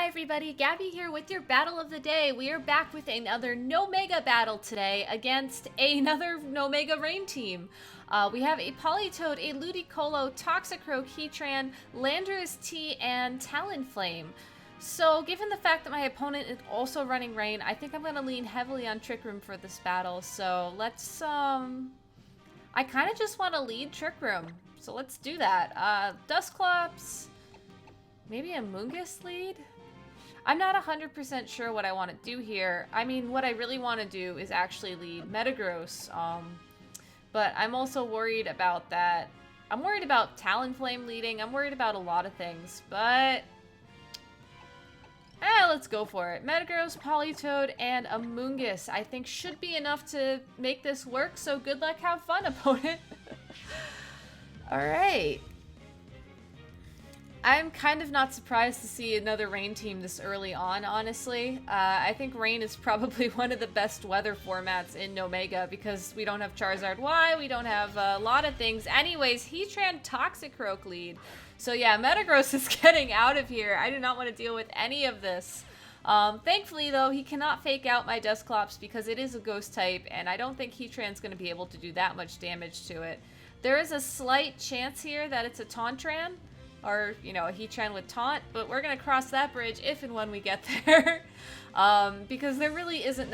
everybody, Gabby here with your battle of the day. We are back with another No Mega battle today against another No Mega Rain team. We have a Politoed, a Ludicolo, Toxicroak, Heatran, Landorus T, and Talonflame. So given the fact that my opponent is also running Rain, I think I'm going to lean heavily on Trick Room for this battle. So let's, I kind of just want to lead Trick Room. So let's do that. Dusclops, maybe a Mungus lead? I'm not 100% sure what I want to do here. I mean, what I really want to do is actually lead Metagross. But I'm also worried about that. I'm worried about Talonflame leading. I'm worried about a lot of things, but let's go for it. Metagross, Politoed, and a Mungus I think should be enough to make this work, so good luck, have fun, opponent. Alright. I'm kind of not surprised to see another Rain team this early on, honestly. I think Rain is probably one of the best weather formats in No Mega because we don't have Charizard Y, we don't have a lot of things. Anyways, Heatran Toxicroak lead. So yeah, Metagross is getting out of here. I do not want to deal with any of this. Thankfully, though, he cannot fake out my Dusclops because it is a ghost type, and I don't think Heatran's going to be able to do that much damage to it. There is a slight chance here that it's a Tauntran, or, you know, a Heatran with Taunt, but we're going to cross that bridge if and when we get there. Because there really isn't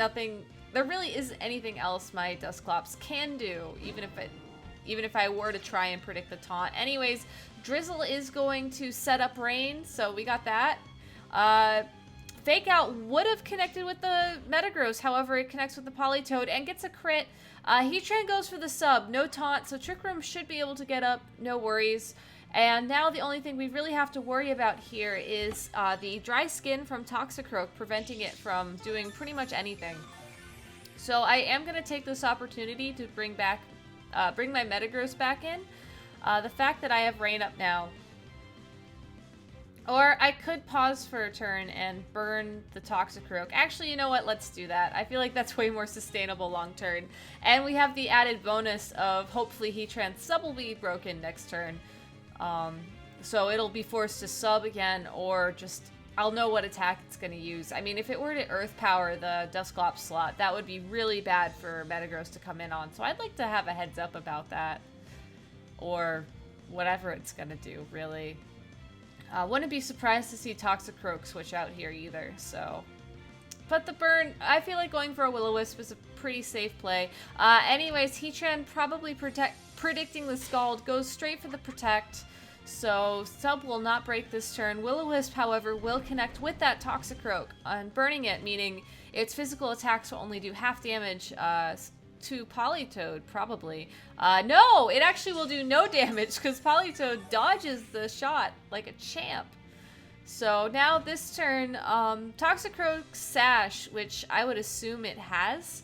anything else my Dusclops can do, even if I were to try and predict the Taunt. Anyways, Drizzle is going to set up Rain, so we got that. Fake Out would have connected with the Metagross, however, it connects with the Politoed and gets a crit. Heatran goes for the sub, no Taunt, so Trick Room should be able to get up, no worries. And now the only thing we really have to worry about here is the dry skin from Toxicroak, preventing it from doing pretty much anything. So I am going to take this opportunity to bring my Metagross back in. The fact that I have Rain up now. Or I could pause for a turn and burn the Toxicroak. Actually, you know what? Let's do that. I feel like that's way more sustainable long term. And we have the added bonus of hopefully Heatran's sub will be broken next turn. So it'll be forced to sub again, or just, I'll know what attack it's going to use. I mean, if it were to Earth Power the Dusclops slot, that would be really bad for Metagross to come in on. So I'd like to have a heads up about that. Or whatever it's going to do, really. Wouldn't be surprised to see Toxicroak switch out here either, so. But the burn, I feel like going for a Will-O-Wisp is a pretty safe play. Anyways, Heatran probably predicting the Scald, goes straight for the Protect. So sub will not break this turn. Will-O-Wisp, however, will connect with that Toxicroak and burning it, meaning its physical attacks will only do half damage to Politoed, probably. No, it actually will do no damage because Politoed dodges the shot like a champ. So now this turn, Toxicroak's Sash, which I would assume it has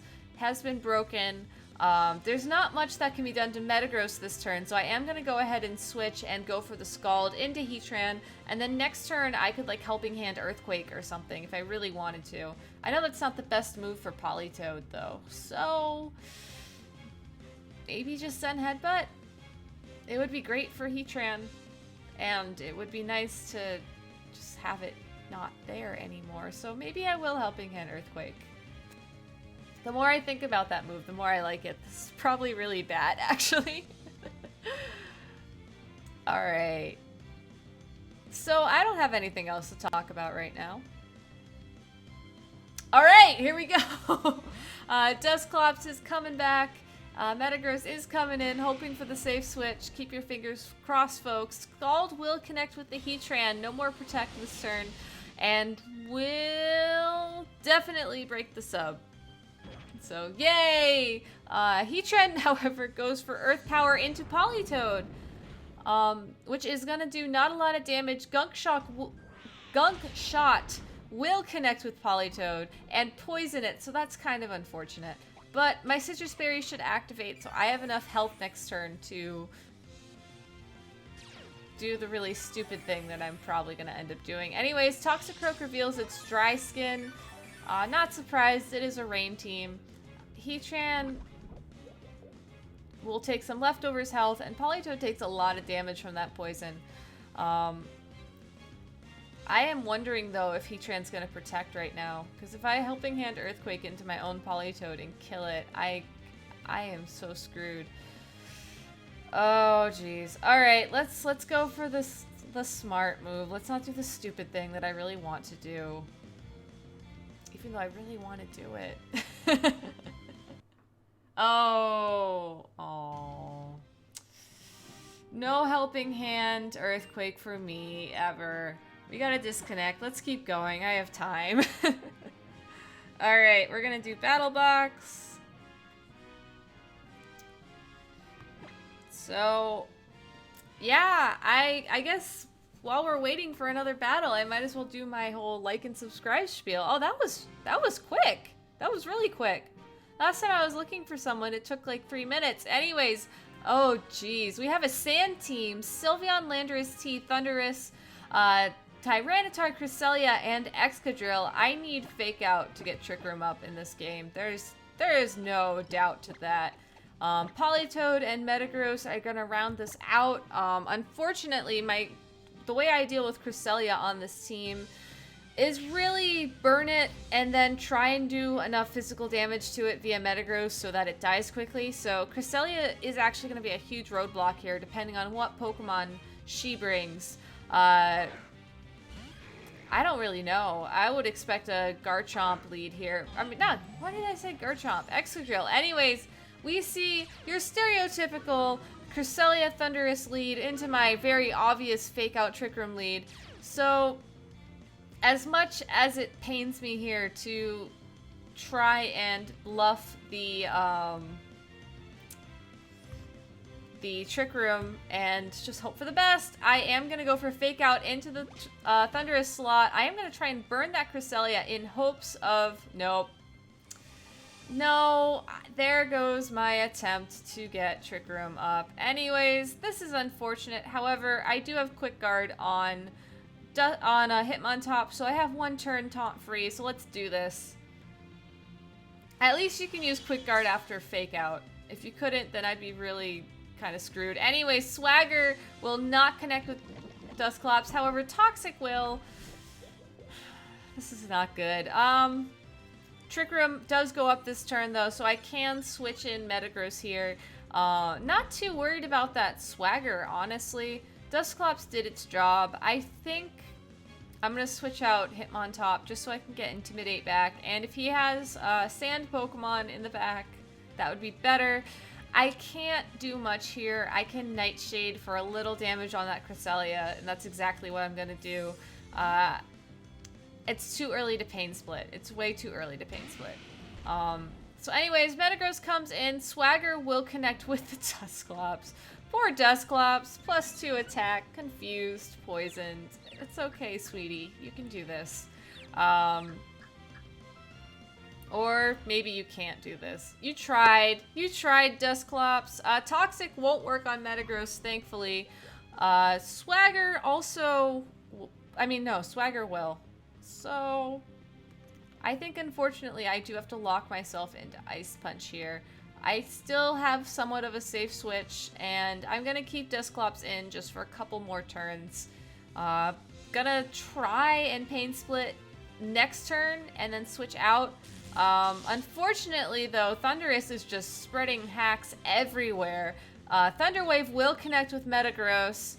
been broken. There's not much that can be done to Metagross this turn, so I am going to go ahead and switch and go for the Scald into Heatran, and then next turn I could like Helping Hand Earthquake or something if I really wanted to. I know that's not the best move for Politoed though, so maybe just send Headbutt? It would be great for Heatran, and it would be nice to just have it not there anymore, so maybe I will Helping Hand Earthquake. The more I think about that move, the more I like it. This is probably really bad, actually. Alright. So, I don't have anything else to talk about right now. Alright, here we go! Dusclops is coming back. Metagross is coming in, hoping for the safe switch. Keep your fingers crossed, folks. Scald will connect with the Heatran. No more Protect this turn. And will definitely break the sub. So, yay! Heatran, however, goes for Earth Power into Politoed, which is going to do not a lot of damage. Gunk Shot will connect with Politoed and poison it, so that's kind of unfortunate. But my Citrus Berry should activate, so I have enough health next turn to do the really stupid thing that I'm probably going to end up doing. Anyways, Toxicroak reveals its dry skin. Not surprised, it is a Rain team. Heatran will take some leftovers health, and Politoed takes a lot of damage from that poison. I am wondering, though, if Heatran's going to protect right now. Because if I Helping Hand Earthquake into my own Politoed and kill it, I am so screwed. Oh, jeez. Alright, let's go for the smart move. Let's not do the stupid thing that I really want to do. Even though I really want to do it. Oh. No Helping Hand Earthquake for me, ever. We gotta disconnect. Let's keep going. I have time. Alright, we're gonna do Battle Box. So, yeah, I guess while we're waiting for another battle, I might as well do my whole like and subscribe spiel. Oh, that was quick. That was really quick. Last time I was looking for someone, it took like 3 minutes. Anyways, oh geez, we have a sand team: Sylveon, Landorus, T, Thundurus, Tyranitar, Cresselia, and Excadrill. I need Fake Out to get Trick Room up in this game. There is no doubt to that. Politoed and Metagross are gonna round this out. Unfortunately, the way I deal with Cresselia on this team is really burn it and then try and do enough physical damage to it via Metagross so that it dies quickly. So Cresselia is actually going to be a huge roadblock here, depending on what Pokemon she brings. I don't really know. I would expect a Garchomp lead here. I mean, no, why did I say Garchomp? Excadrill. Anyways, we see your stereotypical Cresselia Thundurus lead into my very obvious Fake Out Trick Room lead. So, as much as it pains me here to try and bluff the Trick Room and just hope for the best, I am going to go for Fake Out into the Thundurus slot. I am going to try and burn that Cresselia in hopes of... Nope. No, there goes my attempt to get Trick Room up. Anyways, this is unfortunate. However, I do have Quick Guard on Hitmontop, so I have 1 turn taunt free, so let's do this. At least you can use Quick Guard after Fake Out. If you couldn't, then I'd be really kind of screwed. Anyway, Swagger will not connect with Dusclops, however, Toxic will. This is not good. Trick Room does go up this turn, though, so I can switch in Metagross here. Not too worried about that Swagger, honestly. Dusclops did its job. I think I'm going to switch out Hitmontop just so I can get Intimidate back. And if he has Sand Pokemon in the back, that would be better. I can't do much here. I can Nightshade for a little damage on that Cresselia, and that's exactly what I'm going to do. It's too early to Pain Split. It's way too early to Pain Split. So anyways, Metagross comes in. Swagger will connect with the Dusclops. Poor Dusclops. +2 attack. Confused. Poisoned. It's okay, sweetie. You can do this. Or maybe you can't do this. You tried. You tried, Dusclops. Toxic won't work on Metagross, thankfully. Swagger also... I mean, no. Swagger will. So, I think unfortunately I do have to lock myself into Ice Punch here. I still have somewhat of a safe switch, and I'm gonna keep Dusclops in just for a couple more turns. Gonna try and Pain Split next turn and then switch out. Unfortunately though, Thundurus is just spreading hacks everywhere. Thunder Wave will connect with Metagross.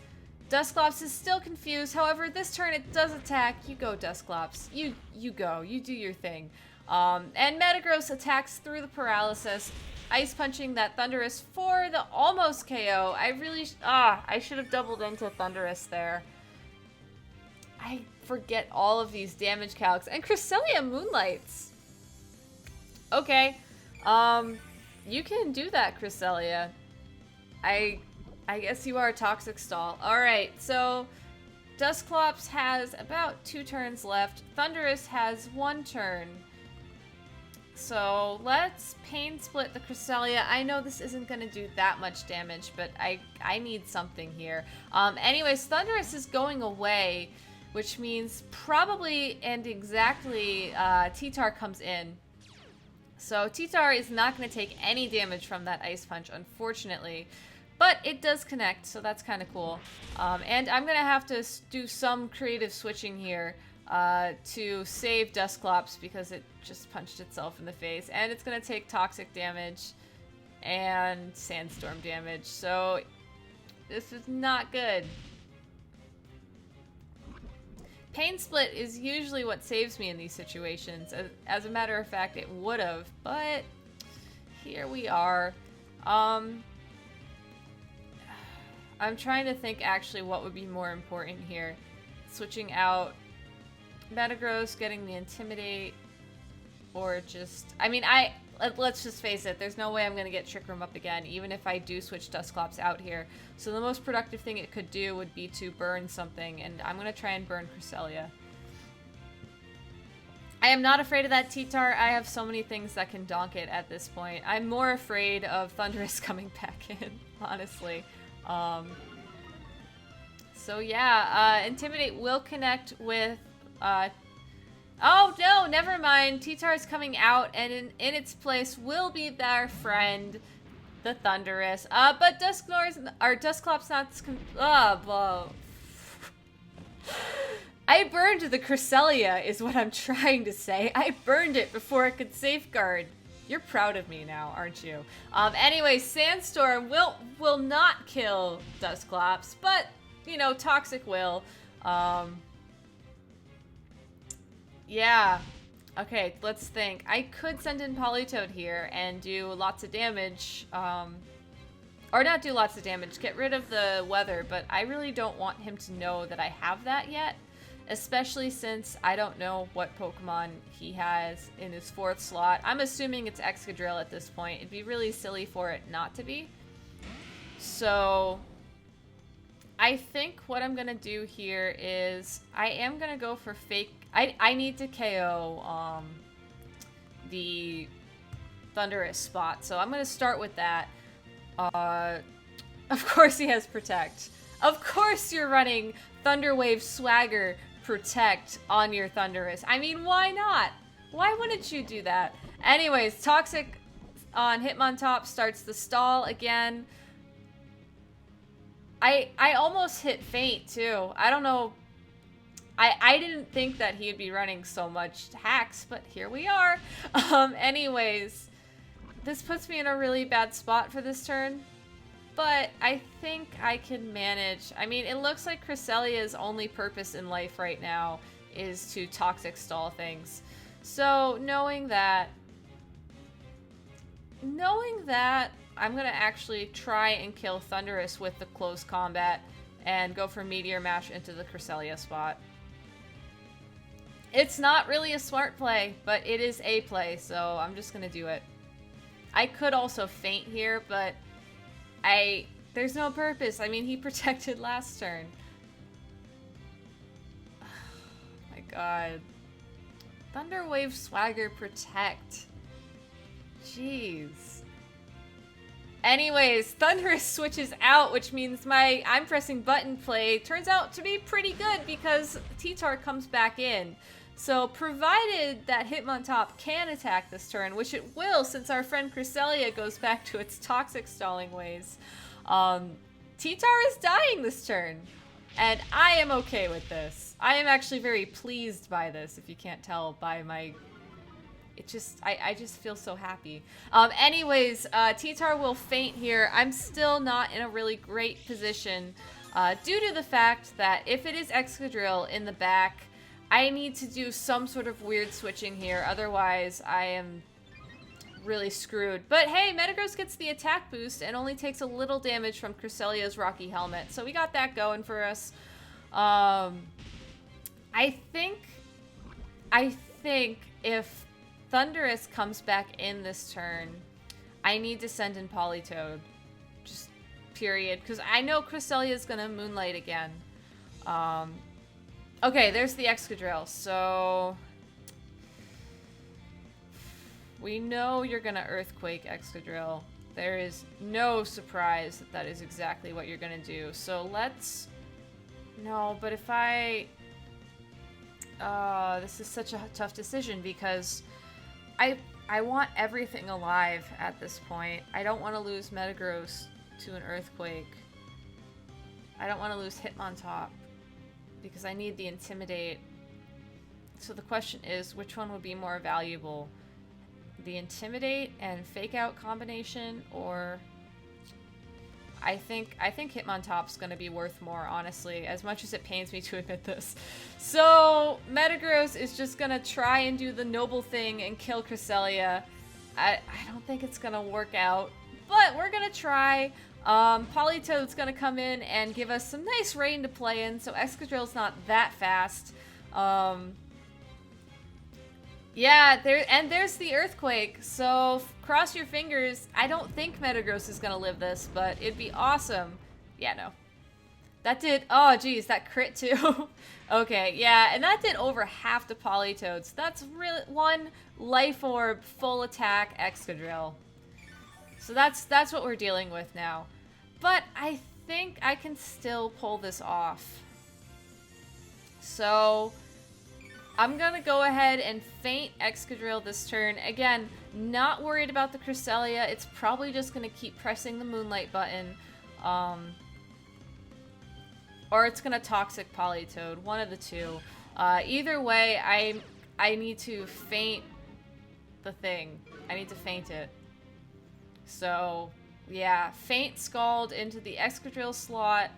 Dusclops is still confused. However, this turn it does attack. You go, Dusclops. You go. You do your thing. And Metagross attacks through the paralysis, Ice Punching that Thundurus for the almost KO. I should have doubled into Thundurus there. I forget all of these damage calcs. And Cresselia Moonlights. Okay. You can do that, Cresselia. I guess you are a Toxic Stall. Alright, so Dusclops has about 2 turns left. Thundurus has 1 turn. So let's Pain Split the Cresselia. I know this isn't going to do that much damage, but I need something here. Anyways, Thundurus is going away, which means probably and exactly T-Tar comes in. So T-Tar is not going to take any damage from that Ice Punch, unfortunately. But it does connect, so that's kind of cool. And I'm going to have to do some creative switching here to save Dusclops because it just punched itself in the face. And it's going to take toxic damage and sandstorm damage. So this is not good. Pain Split is usually what saves me in these situations. As a matter of fact, it would have, but here we are. I'm trying to think actually what would be more important here. Switching out Metagross, getting the Intimidate, or just... I mean, let's just face it, there's no way I'm going to get Trick Room up again, even if I do switch Dusclops out here. So the most productive thing it could do would be to burn something, and I'm going to try and burn Cresselia. I am not afraid of that T-Tar. I have so many things that can donk it at this point. I'm more afraid of Thundurus coming back in, honestly. So yeah, Intimidate will connect with... oh no, never mind. T-Tar is coming out, and in its place will be their friend, the Thundurus. But Dusclops not... I burned the Cresselia, is what I'm trying to say. I burned it before it could safeguard. You're proud of me now, aren't you? Anyway, Sandstorm will not kill Dusclops, but, you know, Toxic will. Yeah. Okay, let's think. I could send in Politoed here and do lots of damage. Or not do lots of damage, get rid of the weather, but I really don't want him to know that I have that yet. Especially since I don't know what Pokemon he has in his 4th slot. I'm assuming it's Excadrill at this point. It'd be really silly for it not to be. So I think what I'm gonna do here is I am gonna go for fake. I need to KO the Thundurus spot, so I'm gonna start with that. Of course he has Protect. Of course you're running Thunder Wave Swagger Protect on your Thundurus. I mean, why not? Why wouldn't you do that? Anyways, Toxic on Hitmontop starts the stall again. I almost hit Faint too. I don't know. I didn't think that he'd be running so much hacks, but here we are. Anyways, this puts me in a really bad spot for this turn. But I think I can manage. I mean, it looks like Cresselia's only purpose in life right now is to Toxic stall things. So knowing that, I'm going to actually try and kill Thundurus with the close combat and go for Meteor Mash into the Cresselia spot. It's not really a smart play, but it is a play, so I'm just going to do it. I could also Faint here, but there's no purpose. I mean, he protected last turn. Oh my god. Thunder Wave Swagger Protect. Jeez. Anyways, Thundurus switches out, which means my I'm pressing button play turns out to be pretty good because T-Tar comes back in. So provided that Hitmontop can attack this turn, which it will since our friend Cresselia goes back to its Toxic stalling ways, T-Tar is dying this turn. And I am okay with this. I am actually very pleased by this, if you can't tell by my... I just feel so happy. Anyways, T-Tar will Faint here. I'm still not in a really great position due to the fact that if it is Excadrill in the back, I need to do some sort of weird switching here. Otherwise, I am really screwed. But hey, Metagross gets the attack boost and only takes a little damage from Cresselia's Rocky Helmet. So we got that going for us. I think if Thundurus comes back in this turn, I need to send in Politoed. Just period. Because I know Cresselia is going to Moonlight again. Okay, there's the Excadrill. So we know you're going to Earthquake, Excadrill. There is no surprise that that is exactly what you're going to do. So let's... No, but if I... this is such a tough decision because I want everything alive at this point. I don't want to lose Metagross to an Earthquake. I don't want to lose Hitmontop because I need the Intimidate. So the question is, which one would be more valuable? The Intimidate and Fake Out combination, or I think Hitmontop's gonna be worth more, honestly, as much as it pains me to admit this. So Metagross is just gonna try and do the noble thing and kill Cresselia. I don't think it's gonna work out, but we're gonna try. Politoed's gonna come in and give us some nice rain to play in, so Excadrill's not that fast. Yeah, there's the Earthquake, so cross your fingers. I don't think Metagross is gonna live this, but it'd be awesome. Yeah, no. That did, oh geez, that crit too. Okay, yeah, and that did over half the Politoed, so that's really one Life Orb full attack Excadrill. So that's what we're dealing with now. But I think I can still pull this off. So I'm gonna go ahead and feint Excadrill this turn. Again, not worried about the Cresselia. It's probably just gonna keep pressing the Moonlight button. Or it's gonna Toxic Politoed, one of the two. Either way, I need to feint the thing. I need to feint it. So, yeah, feint Scald into the Excadrill slot.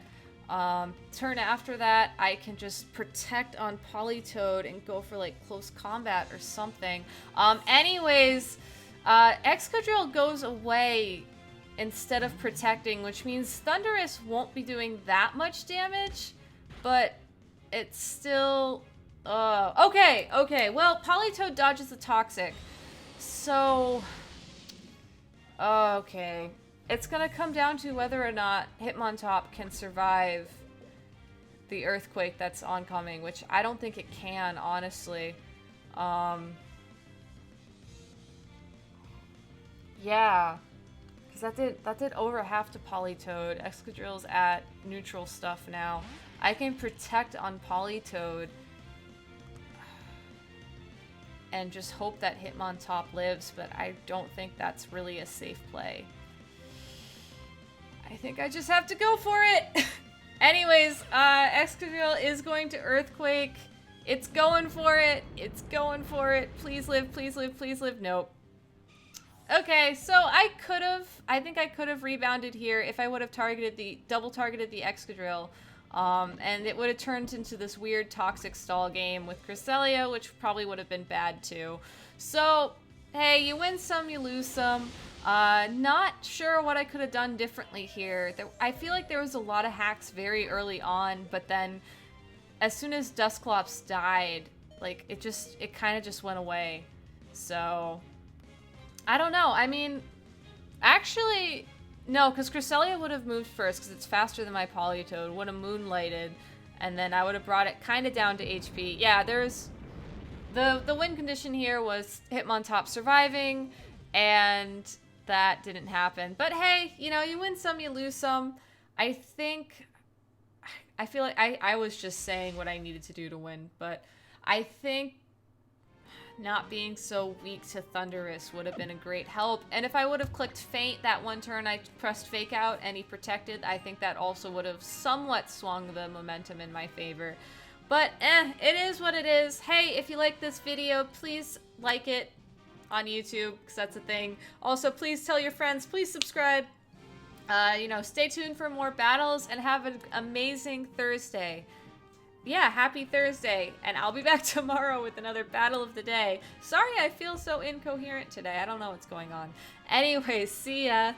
Turn after that, I can just protect on Politoed and go for like close combat or something. Anyways, Excadrill goes away instead of protecting, which means Thundurus won't be doing that much damage, but it's still... okay, well, Politoed dodges the Toxic, so... Okay. It's gonna come down to whether or not Hitmontop can survive the Earthquake that's oncoming, which I don't think it can, honestly. Yeah. Because that did over half to Politoed. Excadrill's at neutral stuff now. I can protect on Politoed and just hope that Hitmontop lives, but I don't think that's really a safe play. I think I just have to go for it. Anyways, Excadrill is going to Earthquake. It's going for it. It's going for it. Please live, please live, please live. Nope. Okay, so I think I could have rebounded here if I would have double targeted the Excadrill. And it would have turned into this weird toxic stall game with Cresselia, which probably would have been bad too. So, hey, you win some, you lose some. Not sure what I could have done differently here. I feel like there was a lot of hacks very early on, but then as soon as Dusclops died, like, it kind of just went away. So, I don't know. I mean, actually... No, because Cresselia would have moved first, because it's faster than my Politoed, would have Moonlighted, and then I would have brought it kind of down to HP. Yeah, there's... The win condition here was Hitmontop surviving, and that didn't happen. But hey, you know, you win some, you lose some. I feel like I was just saying what I needed to do to win, but I think not being so weak to Thundurus would have been a great help. And if I would have clicked Feint that one turn I pressed Fake Out and he protected, I think that also would have somewhat swung the momentum in my favor. But it is what it is. Hey, if you like this video, please like it on YouTube, because that's a thing. Also, please tell your friends, please subscribe. You know, stay tuned for more battles, and have an amazing Thursday. Yeah, happy Thursday, and I'll be back tomorrow with another battle of the day. Sorry I feel so incoherent today. I don't know what's going on. Anyways, see ya.